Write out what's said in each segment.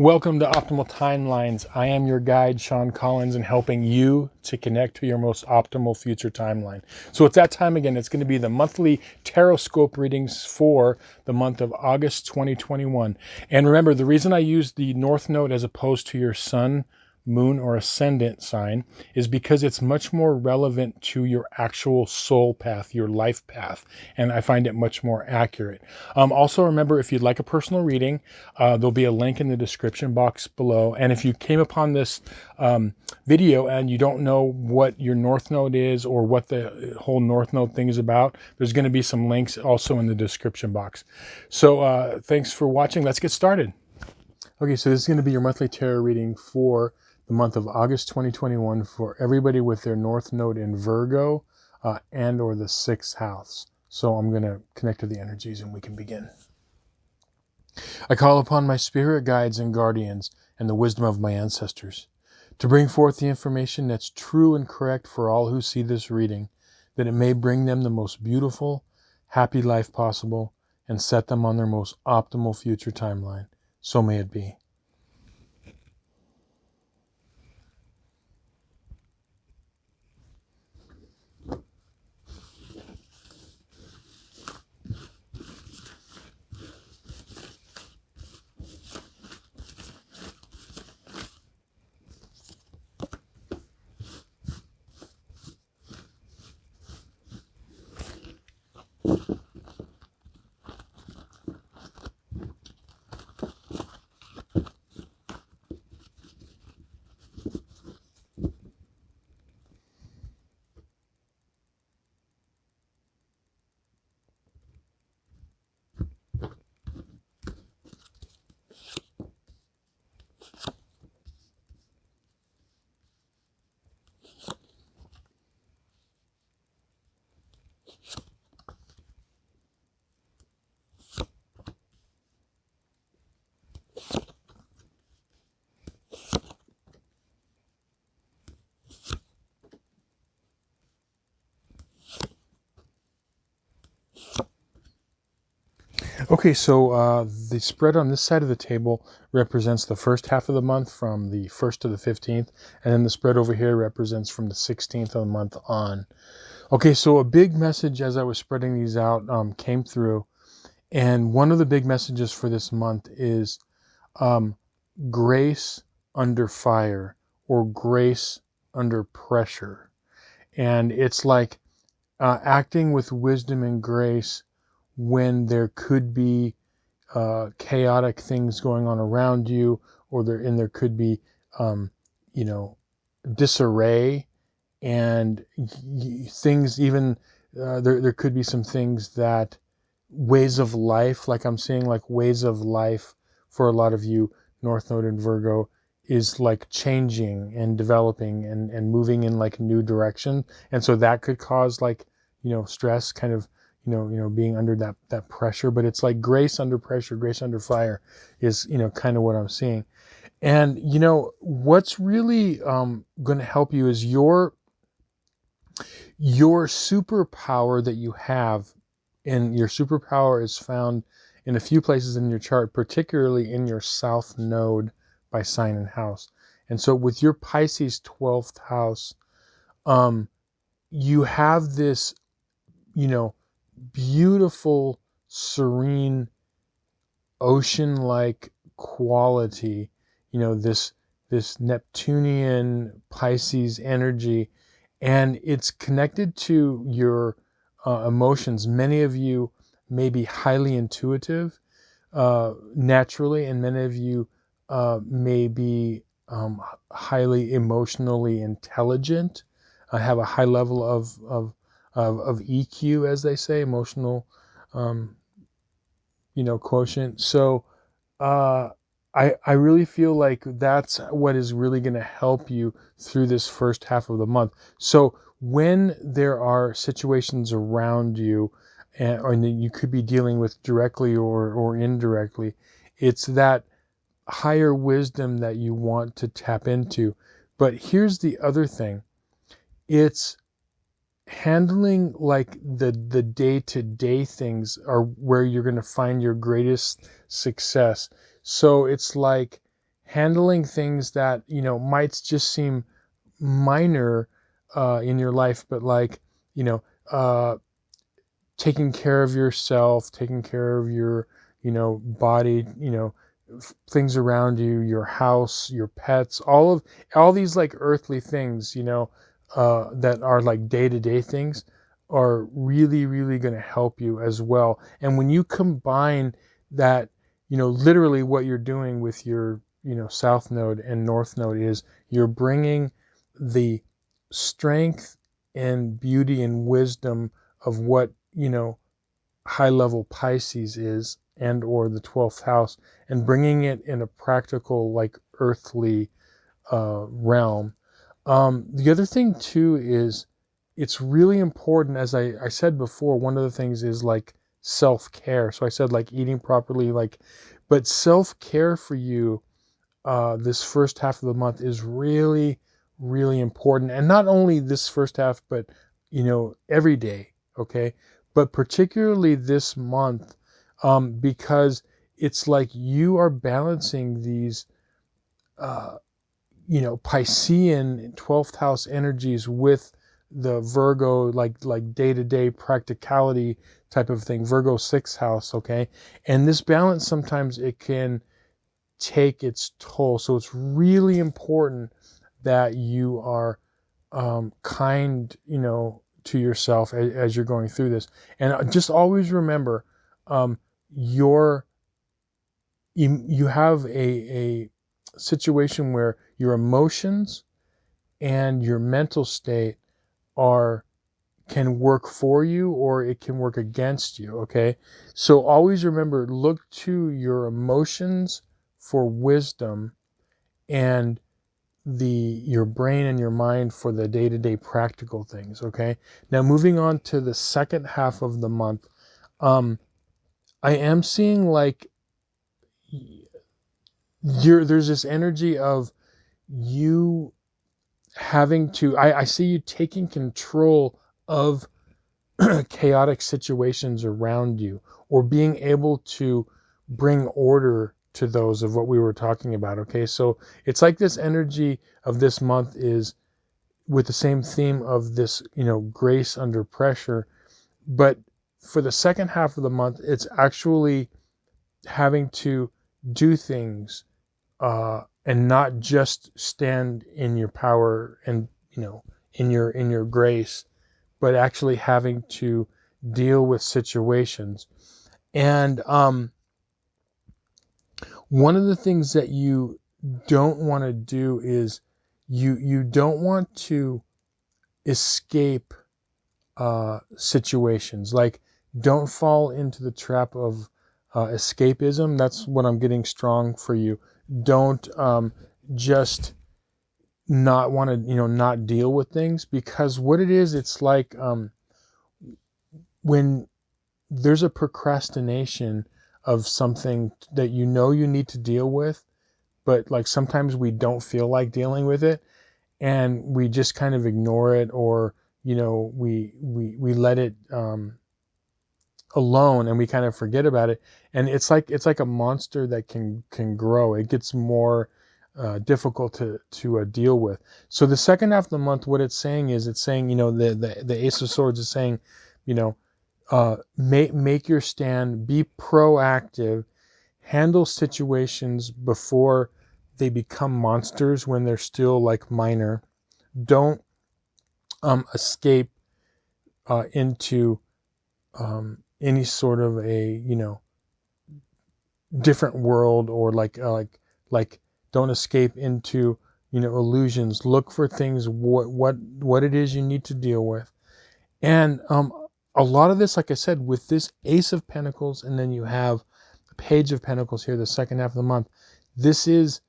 Welcome to Optimal Timelines. I am your guide, Sean Collins, and helping you to connect to your most optimal future timeline. So it's that time again. It's going to be the monthly Tarotscope readings for the month of August 2021. And remember, the reason I use the North Node as opposed to your sun, moon, or ascendant sign is because it's much more relevant to your actual soul path, your life path, and I find it much more accurate. Also, remember, if you'd like a personal reading, there'll be a link in the description box below. And if you came upon this video and you don't know what your North Node is or what the whole North Node thing is about, there's going to be some links also in the description box. So thanks for watching. Let's get started. Okay, so this is going to be your monthly tarot reading for the month of August 2021 for everybody with their North Node in Virgo and or the 6th house. So I'm going to connect to the energies and we can begin. I call upon my spirit guides and guardians and the wisdom of my ancestors to bring forth the information that's true and correct for all who see this reading, that it may bring them the most beautiful, happy life possible and set them on their most optimal future timeline. So may it be. Okay, so the spread on this side of the table represents the first half of the month from the 1st to the 15th, and then the spread over here represents from the 16th of the month on. Okay, so a big message as I was spreading these out came through, and one of the big messages for this month is grace under fire or grace under pressure. And it's like acting with wisdom and grace when there could be chaotic things going on around you, or there could be disarray and things, even there could be some things that ways of life, like I'm seeing, like ways of life for a lot of you North Node and Virgo is like changing and developing and moving in like new direction, and so that could cause like stress, kind of being under that pressure. But it's like grace under pressure, grace under fire is kind of what I'm seeing. And what's really going to help you is your superpower that you have. And your superpower is found in a few places in your chart, particularly in your South Node by sign and house. And so with your Pisces 12th house, you have this beautiful, serene, ocean-like quality, this Neptunian Pisces energy, and it's connected to your emotions. Many of you may be highly intuitive naturally, and many of you may be highly emotionally intelligent, have a high level of EQ, as they say, emotional quotient. So I really feel like that's what is really going to help you through this first half of the month. So when there are situations around you, or you could be dealing with directly or indirectly, it's that higher wisdom that you want to tap into. But here's the other thing. It's handling like the day-to-day things are where you're going to find your greatest success. So it's like handling things that, might just seem minor in your life, but like, taking care of yourself, taking care of your, body, things around you, your house, your pets, all these like earthly things, that are like day-to-day things are really, really going to help you as well. And when you combine that, literally what you're doing with your, south node and north node is you're bringing the strength and beauty and wisdom of what, high level Pisces is, and or the 12th house, and bringing it in a practical, like earthly realm. The other thing too is it's really important, as I said before, one of the things is like self-care. So I said like eating properly, but self-care for you this first half of the month is really, really important. And not only this first half, but, every day, okay? But particularly this month, because it's like you are balancing these, Piscean 12th house energies with the Virgo, like day-to-day practicality type of thing, Virgo 6th house, okay? And this balance, sometimes it can take its toll. So it's really important that you are kind, to yourself as you're going through this. And just always remember, you have a situation where your emotions and your mental state can work for you, or it can work against you, okay? So always remember, look to your emotions for wisdom, and your brain and your mind for the day-to-day practical things, okay? Now moving on to the second half of the month, I am seeing like there's this energy of you having to, I see you taking control of chaotic situations around you, or being able to bring order to those, of what we were talking about, okay? So it's like this energy of this month is with the same theme of this, grace under pressure. But for the second half of the month, it's actually having to do things and not just stand in your power and, in your grace, but actually having to deal with situations. And one of the things that you don't want to do is you don't want to escape situations. Like, don't fall into the trap of escapism. That's what I'm getting strong for you. Don't just not want to, not deal with things, because what it is, it's like when there's a procrastination of something that you need to deal with, but like sometimes we don't feel like dealing with it, and we just kind of ignore it, or we let it alone, and we kind of forget about it, and it's like a monster that can grow. It gets more difficult to deal with. So the second half of the month, what it's saying is, the Ace of Swords is saying, make your stand, be proactive, handle situations before they become monsters, when they're still like minor. Don't escape into any sort of a different world, or like don't escape into illusions. Look for things, what it is you need to deal with. And a lot of this, like I said, with this Ace of Pentacles, and then you have the Page of Pentacles here, the second half of the month, this is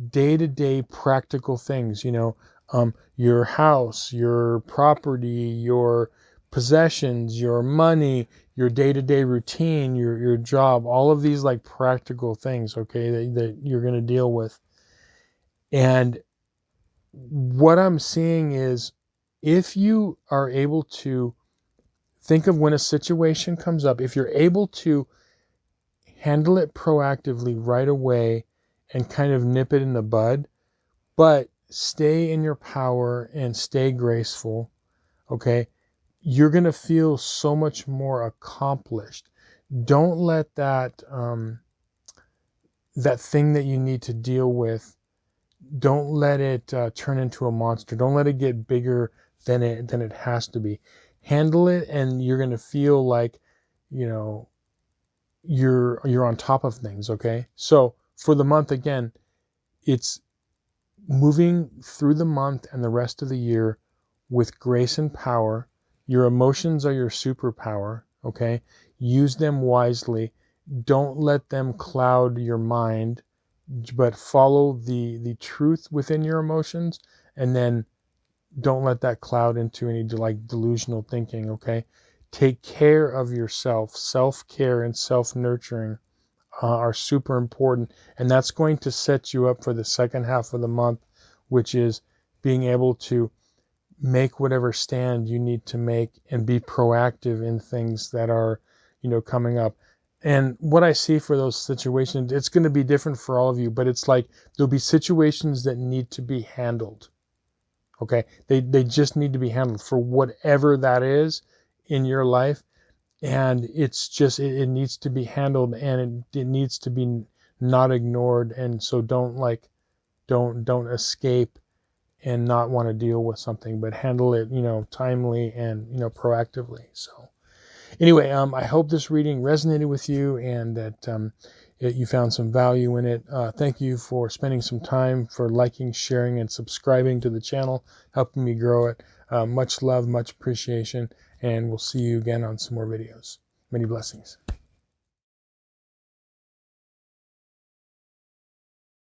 day-to-day practical things, your house, your property, your possessions, your money, your day-to-day routine, your job, all of these like practical things, okay, that you're going to deal with. And what I'm seeing is, if you are able to think of when a situation comes up, if you're able to handle it proactively right away, and kind of nip it in the bud, but stay in your power and stay graceful. Okay. You're going to feel so much more accomplished. Don't let that, that thing that you need to deal with, don't let it turn into a monster. Don't let it get bigger than it has to be. Handle it, and you're going to feel like, you know, you're on top of things. Okay. So for the month, again, it's moving through the month and the rest of the year with grace and power. Your emotions are your superpower. Okay. Use them wisely. Don't let them cloud your mind, but follow the truth within your emotions, and then don't let that cloud into any like delusional thinking. Okay. Take care of yourself. Self-care and self-nurturing are super important, and that's going to set you up for the second half of the month, which is being able to make whatever stand you need to make and be proactive in things that are, you know, coming up. And what I see for those situations, it's going to be different for all of you, but it's like there'll be situations that need to be handled. Okay. They just need to be handled for whatever that is in your life. And it's just, it needs to be handled, and it needs to be not ignored. And so don't escape and not want to deal with something, but handle it, you know, timely and, you know, proactively. So anyway, I hope this reading resonated with you, and that you found some value in it. Thank you for spending some time, for liking, sharing, and subscribing to the channel, helping me grow it. Much love, much appreciation, and we'll see you again on some more videos. Many blessings.